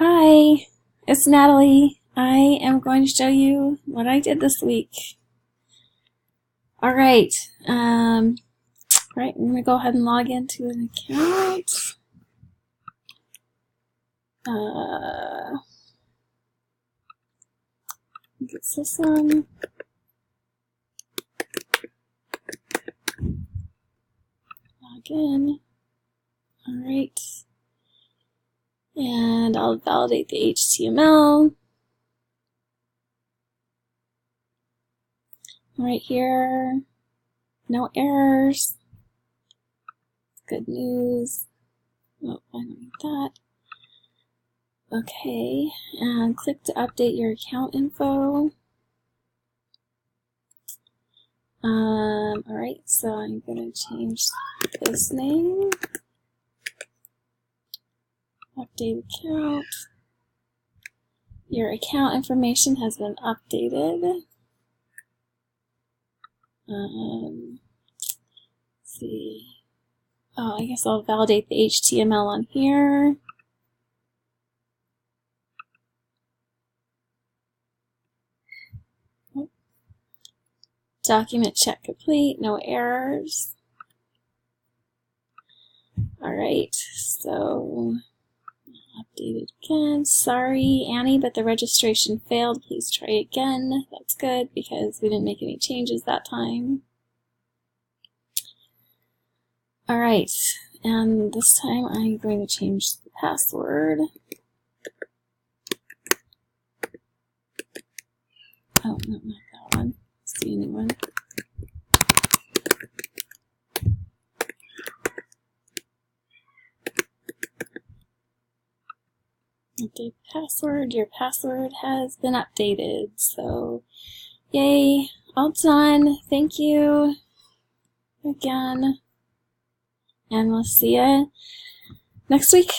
Hi, it's Natalie. I am going to show you what I did this week. All right, right, I'm gonna go ahead and log into an account. It's this one. Log in. All right, and I'll validate the HTML. Right here, no errors. Good news. Oh, I don't need that. Okay, and click to update your account info. Alright, so I'm going to change this name. Update account. Your account information has been updated. Let's see. Oh, I guess I'll validate the HTML on here. Document check complete, no errors. Alright, so update it again. Sorry, Annie, but the registration failed. Please try again. That's good because we didn't make any changes that time. Alright, and this time I'm going to change the password. Oh, no, not that one. It's the new one. Update password. Your password has been updated. So, yay. All done. Thank you again. And we'll see you next week.